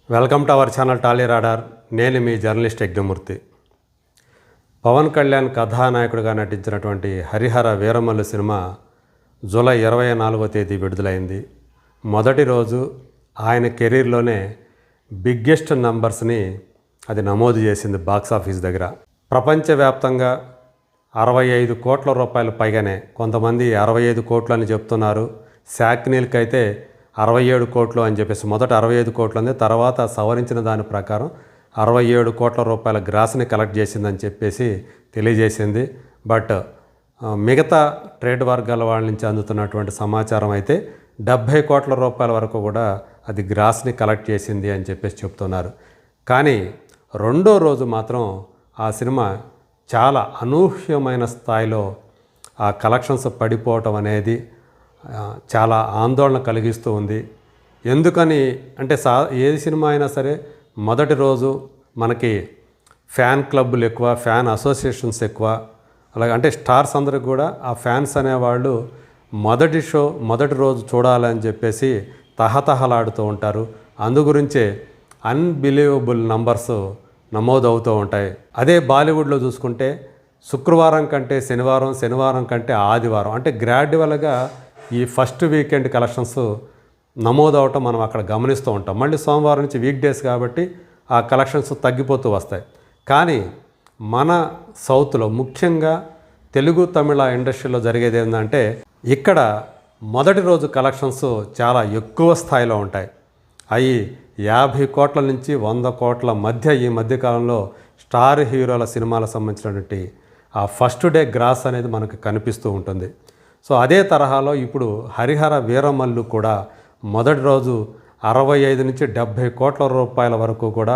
Welcome to our channel Tally radar. నేను మీ journalist Yagnamurthy. Pawan Kalyan కథానాయకుడిగా నటించినటువంటి హరిహర వీరమల్లు సినిమా జూలై 24వ తేదీ విడుదలైంది. మొదటి రోజు ఆయన కెరీర్లోనే బిగ్గెస్ట్ నంబర్స్ని అది నమోదు చేసింది బాక్సాఫీస్ దగ్గర. ప్రపంచవ్యాప్తంగా 65 కోట్ల రూపాయలు పైగానే, కొంతమంది 65 కోట్లు అని చెప్తున్నారు. శాక్నీల్కి అయితే 67 కోట్లు అని చెప్పేసి, మొదట 65 కోట్లు ఉంది, తర్వాత సవరించిన దాని ప్రకారం 67 కోట్ల రూపాయల గ్రాస్ని కలెక్ట్ చేసిందని చెప్పేసి తెలియజేసింది. బట్ మిగతా ట్రేడ్ వర్గాల వాళ్ళ నుంచి అందుతున్నటువంటి సమాచారం అయితే 70 కోట్ల రూపాయల వరకు కూడా అది గ్రాస్ని కలెక్ట్ చేసింది అని చెప్పేసి చెప్తున్నారు. కానీ రెండో రోజు మాత్రం ఆ సినిమా చాలా అనూహ్యమైన స్థాయిలో ఆ కలెక్షన్స్ పడిపోవటం అనేది చాలా ఆందోళన కలిగిస్తూ ఉంది. ఎందుకని అంటే ఏది సినిమా అయినా సరే మొదటి రోజు మనకి ఫ్యాన్ క్లబ్బులు ఎక్కువ, ఫ్యాన్ అసోసియేషన్స్ ఎక్కువ. అలాగే అంటే స్టార్స్ అందరికి కూడా ఆ ఫ్యాన్స్ అనేవాళ్ళు మొదటి రోజు చూడాలని చెప్పేసి తహతహలాడుతూ ఉంటారు. అందుగురించే అన్బిలీవబుల్ నంబర్స్ నమోదవుతూ ఉంటాయి. అదే బాలీవుడ్లో చూసుకుంటే శుక్రవారం కంటే శనివారం, శనివారం కంటే ఆదివారం, అంటే గ్రాడ్యువల్గా ఈ ఫస్ట్ వీకెండ్ కలెక్షన్స్ నమోదవటం మనం అక్కడ గమనిస్తూ ఉంటాం. మళ్ళీ సోమవారం నుంచి వీక్ డేస్ కాబట్టి ఆ కలెక్షన్స్ తగ్గిపోతూ వస్తాయి. కానీ మన సౌత్లో ముఖ్యంగా తెలుగు తమిళ ఇండస్ట్రీలో జరిగేది ఏంటంటే ఇక్కడ మొదటి రోజు కలెక్షన్స్ చాలా ఎక్కువ స్థాయిలో ఉంటాయి. అవి 50 కోట్ల నుంచి 100 కోట్ల మధ్య ఈ మధ్యకాలంలో స్టార్ హీరోల సినిమాలకు సంబంధించినటువంటి ఆ ఫస్ట్ డే గ్రాస్ అనేది మనకు కనిపిస్తూ ఉంటుంది. సో అదే తరహాలో ఇప్పుడు హరిహర వీరమల్లు కూడా మొదటి రోజు 65 నుంచి 70 కోట్ల రూపాయల వరకు కూడా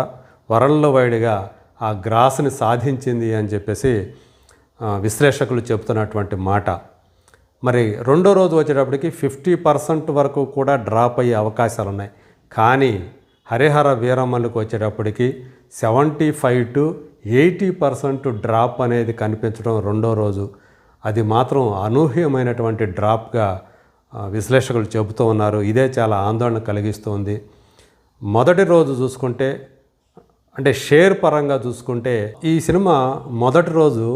వరల్డ్ వైడ్గా ఆ గ్రాస్ని సాధించింది అని చెప్పేసి విశ్లేషకులు చెబుతున్నటువంటి మాట. మరి రెండో రోజు వచ్చేటప్పటికి 50% వరకు కూడా డ్రాప్ అయ్యే అవకాశాలు ఉన్నాయి. కానీ హరిహర వీరమల్లుకు వచ్చేటప్పటికి 75 to 80% డ్రాప్ అనేది కనిపించడం రెండో రోజు. అది మాత్రం అనూహ్యమైనటువంటి డ్రాప్గా విశ్లేషకులు చెబుతూ ఉన్నారు. ఇదే చాలా ఆందోళన కలిగిస్తుంది. మొదటి రోజు చూసుకుంటే అంటే షేర్ పరంగా చూసుకుంటే ఈ సినిమా మొదటి రోజు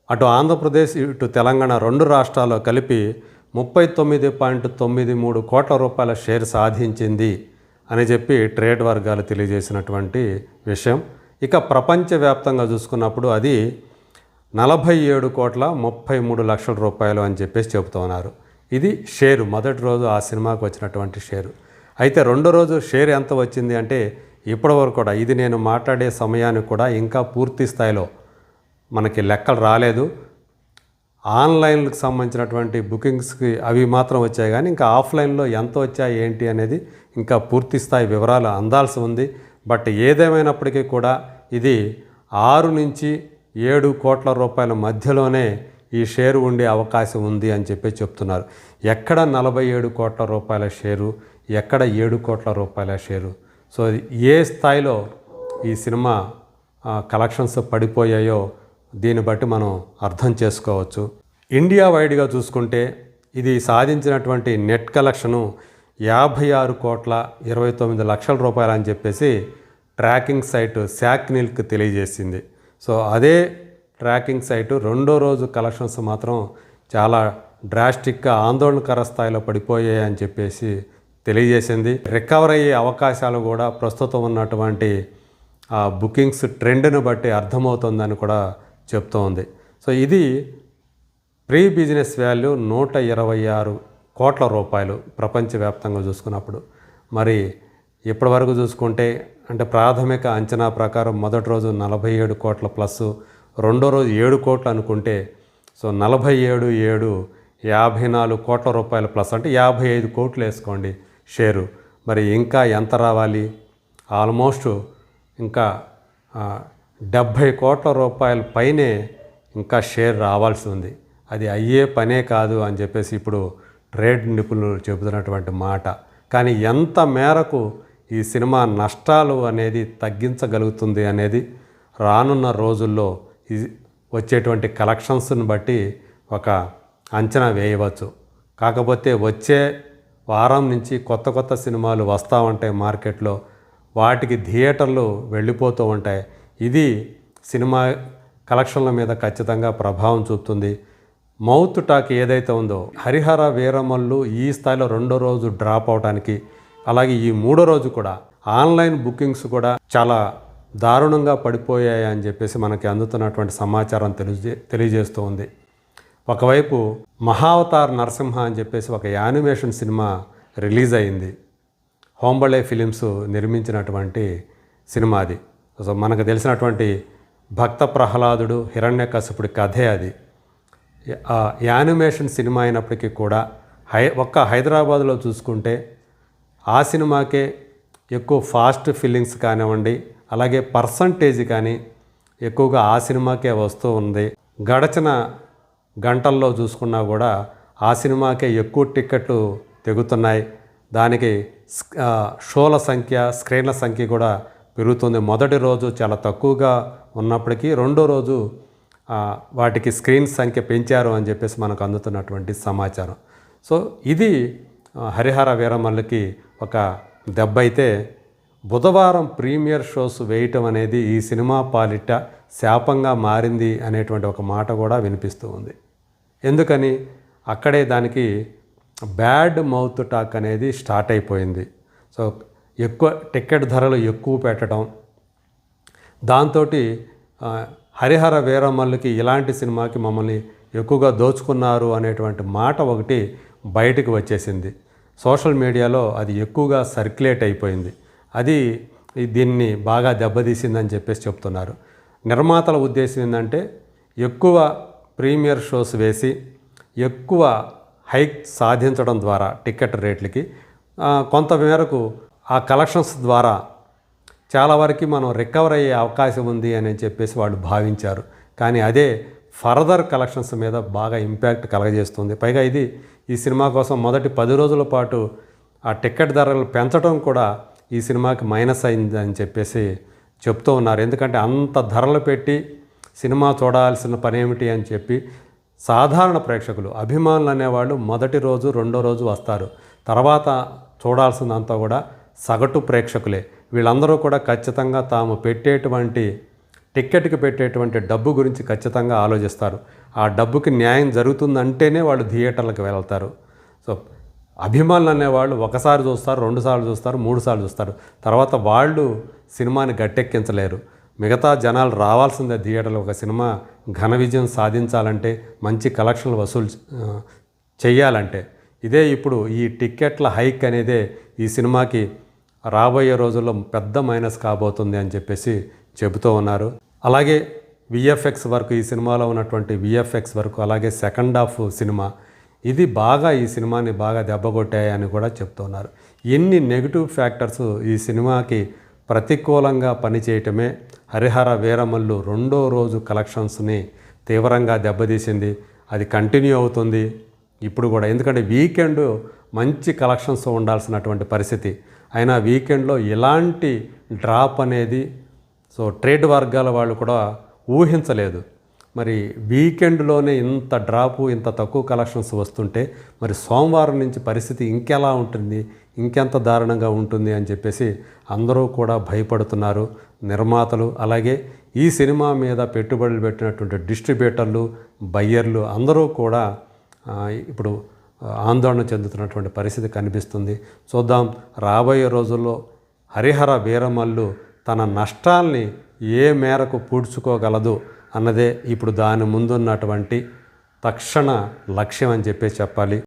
అటు ఆంధ్రప్రదేశ్ ఇటు తెలంగాణ రెండు రాష్ట్రాల్లో కలిపి 39.93 కోట్ల రూపాయల షేర్ సాధించింది అని చెప్పి ట్రేడ్ వర్గాలు తెలియజేసినటువంటి విషయం. ఇక ప్రపంచవ్యాప్తంగా చూసుకున్నప్పుడు అది 47 కోట్ల 33 లక్షల రూపాయలు అని చెప్పేసి చెబుతూ ఉన్నారు. ఇది షేరు, మొదటి రోజు ఆ సినిమాకు వచ్చినటువంటి షేరు. అయితే రెండో రోజు షేర్ ఎంత వచ్చింది అంటే ఇప్పటివరకు కూడా, ఇది నేను మాట్లాడే సమయానికి కూడా ఇంకా పూర్తి స్థాయిలో మనకి లెక్కలు రాలేదు. ఆన్లైన్కి సంబంధించినటువంటి బుకింగ్స్కి అవి మాత్రం వచ్చాయి, కానీ ఇంకా ఆఫ్లైన్లో ఎంత వచ్చాయి ఏంటి అనేది ఇంకా పూర్తి స్థాయి వివరాలు అందాల్సి ఉంది. బట్ ఏదేమైనప్పటికీ కూడా ఇది 6 నుంచి 7 కోట్ల రూపాయల మధ్యలోనే ఈ షేరు ఉండే అవకాశం ఉంది అని చెప్పి చెప్తున్నారు. ఎక్కడ 47 కోట్ల రూపాయల షేరు, ఎక్కడ 7 కోట్ల రూపాయల షేరు. సో ఏ స్థాయిలో ఈ సినిమా కలెక్షన్స్ పడిపోయాయో దీన్ని బట్టి మనం అర్థం చేసుకోవచ్చు. ఇండియా వైడ్గా చూసుకుంటే ఇది సాధించినటువంటి నెట్ కలెక్షను 56 కోట్ల 29 లక్షల రూపాయలు అని చెప్పేసి ట్రాకింగ్ సైటు శాక్నీల్కి తెలియజేసింది. సో అదే ట్రాకింగ్ సైటు రెండో రోజు కలెక్షన్స్ మాత్రం చాలా డ్రాస్టిక్గా ఆందోళనకర స్థాయిలో పడిపోయాయి అని చెప్పేసి తెలియజేసింది. రికవర్ అయ్యే అవకాశాలు కూడా ప్రస్తుతం ఉన్నటువంటి ఆ బుకింగ్స్ ట్రెండ్ను బట్టి అర్థమవుతుందని కూడా చెప్తూ ఉంది. సో ఇది ప్రీ బిజినెస్ వాల్యూ 126 కోట్ల రూపాయలు ప్రపంచవ్యాప్తంగా చూసుకున్నప్పుడు. మరి ఇప్పటివరకు చూసుకుంటే అంటే ప్రాథమిక అంచనా ప్రకారం మొదటి రోజు 47 కోట్ల ప్లస్, రెండో రోజు 7 కోట్లు అనుకుంటే, సో 47, 7 54 కోట్ల రూపాయలు ప్లస్, అంటే 55 కోట్లు వేసుకోండి షేరు. మరి ఇంకా ఎంత రావాలి? ఆల్మోస్ట్ ఇంకా 70 కోట్ల రూపాయల పైనే ఇంకా షేర్ రావాల్సి ఉంది. అది అయ్యే పనే కాదు అని చెప్పేసి ఇప్పుడు ట్రేడ్ నిపుణులు చెబుతున్నటువంటి మాట. కానీ ఎంత మేరకు ఈ సినిమా నష్టాలు అనేది తగ్గించగలుగుతుంది అనేది రానున్న రోజుల్లో వచ్చేటువంటి కలెక్షన్స్ని బట్టి ఒక అంచనా వేయవచ్చు. కాకపోతే వచ్చే వారం నుంచి కొత్త సినిమాలు వస్తూ ఉంటాయి మార్కెట్లో. వాటికి థియేటర్లు వెళ్ళిపోతూ ఉంటాయి. ఇది సినిమా కలెక్షన్ల మీద ఖచ్చితంగా ప్రభావం చూపుతుంది. మౌత్ టాక్ ఏదైతే ఉందో, హరిహర వీరమల్లు ఈ స్థాయిలో రెండో రోజు డ్రాప్ అవడానికి, అలాగే ఈ మూడో రోజు కూడా ఆన్లైన్ బుకింగ్స్ కూడా చాలా దారుణంగా పడిపోయాయి అని చెప్పేసి మనకి అందుతున్నటువంటి సమాచారం తెలియజేస్తూ ఉంది. ఒకవైపు మహావతార్ నరసింహ అని చెప్పేసి ఒక యానిమేషన్ సినిమా రిలీజ్ అయింది. హోంబళే ఫిలిమ్స్ నిర్మించినటువంటి సినిమా అది. సో మనకు తెలిసినటువంటి భక్త ప్రహ్లాదుడు హిరణ్యకశిపుడి కథే అది. యానిమేషన్ సినిమా అయినప్పటికీ కూడా ఒక్క హైదరాబాద్లో చూసుకుంటే ఆ సినిమాకే ఎక్కువ ఫాస్ట్ ఫీలింగ్స్ కానివ్వండి, అలాగే పర్సంటేజ్ కానీ ఎక్కువగా ఆ సినిమాకే వస్తూ ఉంది. గడచిన గంటల్లో చూసుకున్నా కూడా ఆ సినిమాకే ఎక్కువ టిక్కెట్లు తెగుతున్నాయి. దానికి షోల సంఖ్య, స్క్రీన్ల సంఖ్య కూడా పెరుగుతుంది. మొదటి రోజు చాలా తక్కువగా ఉన్నప్పటికీ రెండో రోజు వాటికి స్క్రీన్ సంఖ్య పెంచారు అని చెప్పేసి మనకు అందుతున్నటువంటి సమాచారం. సో ఇది హరిహర వీరమల్లుకి ఒక దెబ్బ అయితే, బుధవారం ప్రీమియర్ షోస్ వేయటం అనేది ఈ సినిమా పాలిట శాపంగా మారింది అనేటువంటి ఒక మాట కూడా వినిపిస్తూ ఉంది. ఎందుకని అక్కడే దానికి బ్యాడ్ మౌత్ టాక్ అనేది స్టార్ట్ అయిపోయింది. సో ఎక్కువ టికెట్ ధరలు ఎక్కువ పెట్టడం, దాంతో హరిహర వీరమల్లుకి ఇలాంటి సినిమాకి మమ్మల్ని ఎక్కువగా దోచుకున్నారు అనేటువంటి మాట ఒకటి బయటకు వచ్చేసింది. సోషల్ మీడియాలో అది ఎక్కువగా సర్క్యులేట్ అయిపోయింది. అది దీన్ని బాగా దెబ్బతీసిందని చెప్పేసి చెప్తున్నారు. నిర్మాతల ఉద్దేశం ఏంటంటే ఎక్కువ ప్రీమియర్ షోస్ వేసి ఎక్కువ హైక్ సాధించడం ద్వారా టికెట్ రేట్లకి కొంత మేరకు ఆ కలెక్షన్స్ ద్వారా చాలా వరకు మనం రికవర్ అయ్యే అవకాశం ఉంది అని చెప్పేసి వాళ్ళు భావించారు. కానీ అదే ఫర్దర్ కలెక్షన్స్ మీద బాగా ఇంపాక్ట్ కలగజేస్తుంది. పైగా ఇది ఈ సినిమా కోసం మొదటి 10 రోజుల పాటు ఆ టికెట్ ధరలు పెంచడం కూడా ఈ సినిమాకి మైనస్ అయిందని చెప్పేసి చెప్తూ ఉన్నారు. ఎందుకంటే అంత ధరలు పెట్టి సినిమా చూడాల్సిన పని ఏమిటి అని చెప్పి సాధారణ ప్రేక్షకులు, అభిమానులు అనేవాళ్ళు మొదటి రోజు రెండో రోజు వస్తారు. తర్వాత చూడాల్సిందంతా కూడా సగటు ప్రేక్షకులే. వీళ్ళందరూ కూడా ఖచ్చితంగా తాము పెట్టేటువంటి టిక్కెట్కి పెట్టేటువంటి డబ్బు గురించి ఖచ్చితంగా ఆలోచిస్తారు. ఆ డబ్బుకి న్యాయం జరుగుతుందంటేనే వాళ్ళు థియేటర్లకు వెళ్తారు. సో అభిమానులు అనేవాళ్ళు ఒకసారి చూస్తారు, 2 సార్లు చూస్తారు, 3 సార్లు చూస్తారు. తర్వాత వాళ్ళు సినిమాని గట్టెక్కించలేరు. మిగతా జనాలు రావాల్సిందే థియేటర్లో. ఒక సినిమా ఘన విజయం సాధించాలంటే, మంచి కలెక్షన్లు వసూలు చెయ్యాలంటే. ఇదే ఇప్పుడు ఈ టిక్కెట్ల హైక్ అనేదే ఈ సినిమాకి రాబోయే రోజుల్లో పెద్ద మైనస్ కాబోతుంది అని చెప్పేసి చెబుతూ ఉన్నారు. అలాగే విఎఫ్ఎక్స్ వర్క్, ఈ సినిమాలో ఉన్నటువంటి విఎఫ్ఎక్స్ వర్క్, అలాగే సెకండ్ హాఫ్ సినిమా, ఇది బాగా ఈ సినిమాని బాగా దెబ్బకొట్టాయని కూడా చెప్తున్నారు. ఎన్ని నెగిటివ్ ఫ్యాక్టర్స్ ఈ సినిమాకి ప్రతికూలంగా పనిచేయటమే హరిహర వీరమల్లు రెండో రోజు కలెక్షన్స్ని తీవ్రంగా దెబ్బతీసింది. అది కంటిన్యూ అవుతుంది ఇప్పుడు కూడా. ఎందుకంటే వీకెండ్ మంచి కలెక్షన్స్ ఉండాల్సినటువంటి పరిస్థితి, అయినా వీకెండ్లో ఇలాంటి డ్రాప్ అనేది సో ట్రేడ్ వర్గాల వాళ్ళు కూడా ఊహించలేదు. మరి వీకెండ్లోనే ఇంత డ్రాపు, ఇంత తక్కువ కలెక్షన్స్ వస్తుంటే మరి సోమవారం నుంచి పరిస్థితి ఇంకెలా ఉంటుంది, ఇంకెంత దారుణంగా ఉంటుంది అని చెప్పేసి అందరూ కూడా భయపడుతున్నారు. నిర్మాతలు, అలాగే ఈ సినిమా మీద పెట్టుబడులు పెట్టినటువంటి డిస్ట్రిబ్యూటర్లు, బయ్యర్లు అందరూ కూడా ఇప్పుడు ఆందోళన చెందుతున్నటువంటి పరిస్థితి కనిపిస్తుంది. చూద్దాం రాబోయే రోజుల్లో హరిహర వీరమల్లు తన నష్టాల్ని ఏ మేరకు పూడ్చుకోగలదు అన్నదే ఇప్పుడు దాని ముందున్నటువంటి తక్షణ లక్ష్యం అని చెప్పేసి చెప్పాలి.